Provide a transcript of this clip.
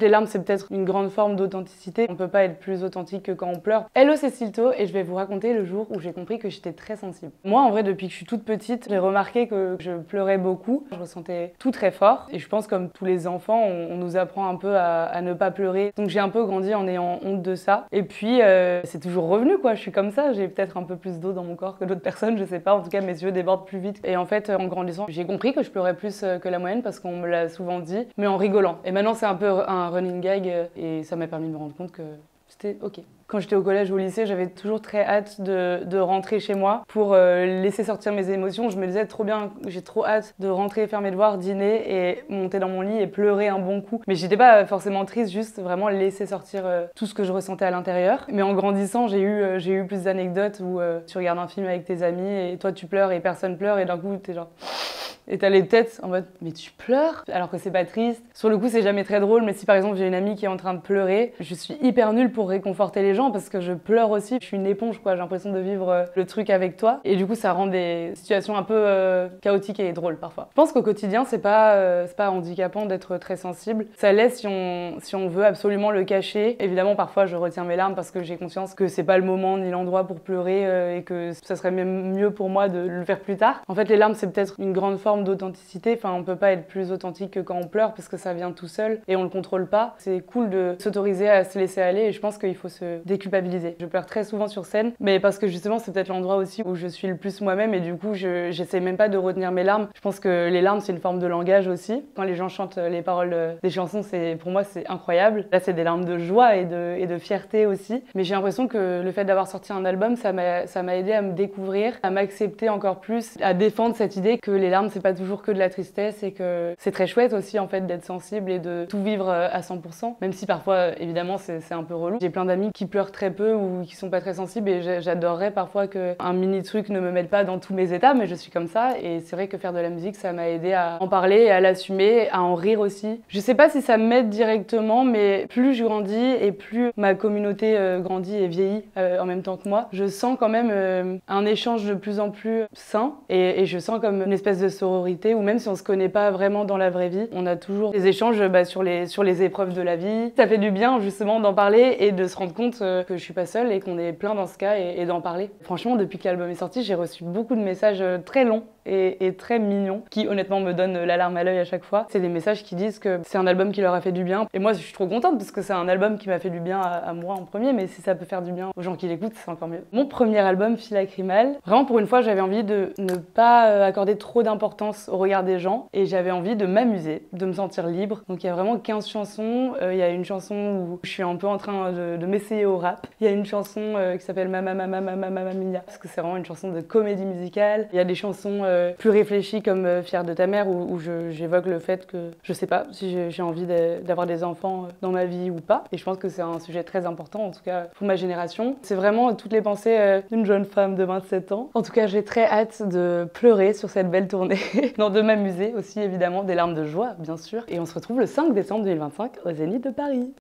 Les larmes, c'est peut-être une grande forme d'authenticité. On peut pas être plus authentique que quand on pleure. Hello, c'est Silto et je vais vous raconter le jour où j'ai compris que j'étais très sensible. Moi, en vrai, depuis que je suis toute petite, j'ai remarqué que je pleurais beaucoup. Je ressentais tout très fort. Et je pense, comme tous les enfants, on nous apprend un peu à ne pas pleurer. Donc j'ai un peu grandi en ayant honte de ça. Et puis, c'est toujours revenu, quoi. Je suis comme ça. J'ai peut-être un peu plus d'eau dans mon corps que d'autres personnes, je sais pas. En tout cas, mes yeux débordent plus vite. Et en fait, en grandissant, j'ai compris que je pleurais plus que la moyenne parce qu'on me l'a souvent dit, mais en rigolant. Et maintenant, c'est un peu un running gag et ça m'a permis de me rendre compte que c'était ok. Quand j'étais au collège ou au lycée, j'avais toujours très hâte de rentrer chez moi pour laisser sortir mes émotions. Je me disais trop bien, j'ai trop hâte de rentrer, faire mes devoirs, dîner et monter dans mon lit et pleurer un bon coup. Mais j'étais pas forcément triste, juste vraiment laisser sortir tout ce que je ressentais à l'intérieur. Mais en grandissant, j'ai eu plus d'anecdotes où tu regardes un film avec tes amis et toi tu pleures et personne pleure et d'un coup t'es genre... Et t'as les têtes en mode « mais tu pleures ?» alors que c'est pas triste. Sur le coup, c'est jamais très drôle, mais si par exemple j'ai une amie qui est en train de pleurer, je suis hyper nulle pour réconforter les gens parce que je pleure aussi. Je suis une éponge, quoi. J'ai l'impression de vivre le truc avec toi. Et du coup, ça rend des situations un peu chaotiques et drôles parfois. Je pense qu'au quotidien, c'est pas handicapant d'être très sensible. Ça laisse si on veut absolument le cacher. Évidemment, parfois, je retiens mes larmes parce que j'ai conscience que c'est pas le moment ni l'endroit pour pleurer et que ça serait même mieux pour moi de le faire plus tard. En fait, les larmes, c'est peut-être une grande forme d'authenticité. Enfin, on peut pas être plus authentique que quand on pleure parce que ça vient tout seul et on le contrôle pas. C'est cool de s'autoriser à se laisser aller et je pense qu'il faut se déculpabiliser. Je pleure très souvent sur scène, mais parce que justement, c'est peut-être l'endroit aussi où je suis le plus moi-même et du coup, j'essaie même pas de retenir mes larmes. Je pense que les larmes, c'est une forme de langage aussi. Quand les gens chantent les paroles des chansons, pour moi, c'est incroyable. Là, c'est des larmes de joie et de fierté aussi. Mais j'ai l'impression que le fait d'avoir sorti un album, ça m'a aidé à me découvrir, à m'accepter encore plus, à défendre cette idée que les larmes, c'est pas toujours que de la tristesse et que c'est très chouette aussi en fait d'être sensible et de tout vivre à 100%. Même si parfois, évidemment, c'est un peu relou. J'ai plein d'amis qui pleurent très peu ou qui sont pas très sensibles et j'adorerais parfois qu'un mini truc ne me mette pas dans tous mes états, mais je suis comme ça et c'est vrai que faire de la musique, ça m'a aidé à en parler et à l'assumer, à en rire aussi. Je sais pas si ça m'aide directement, mais plus je grandis et plus ma communauté grandit et vieillit en même temps que moi, je sens quand même un échange de plus en plus sain et je sens comme une espèce de sororité où même si on se connaît pas vraiment dans la vraie vie, on a toujours des échanges sur les épreuves de la vie. Ça fait du bien justement d'en parler et de se rendre compte que je suis pas seule et qu'on est plein dans ce cas et d'en parler. Franchement, depuis que l'album est sorti, j'ai reçu beaucoup de messages très longs et très mignons qui honnêtement me donnent la larme à l'œil à chaque fois. C'est des messages qui disent que c'est un album qui leur a fait du bien et moi je suis trop contente parce que c'est un album qui m'a fait du bien à moi en premier, mais si ça peut faire du bien aux gens qui l'écoutent, c'est encore mieux. Mon premier album, Philacrymal, vraiment pour une fois j'avais envie de ne pas accorder trop d'importance au regard des gens et j'avais envie de m'amuser, de me sentir libre. Donc il y a vraiment 15 chansons, il y a une chanson où je suis un peu en train de m'essayer au rap, il y a une chanson qui s'appelle Mama Mama Mama Mama Mia parce que c'est vraiment une chanson de comédie musicale, il y a des chansons plus réfléchies comme Fière de ta mère où j'évoque le fait que je sais pas si j'ai envie d'avoir des enfants dans ma vie ou pas et je pense que c'est un sujet très important en tout cas pour ma génération. C'est vraiment toutes les pensées d'une jeune femme de 27 ans. En tout cas j'ai très hâte de pleurer sur cette belle tournée, non, de m'amuser aussi évidemment, des larmes de joie bien sûr et on se retrouve le 5 décembre 2025 au Zénith de Paris.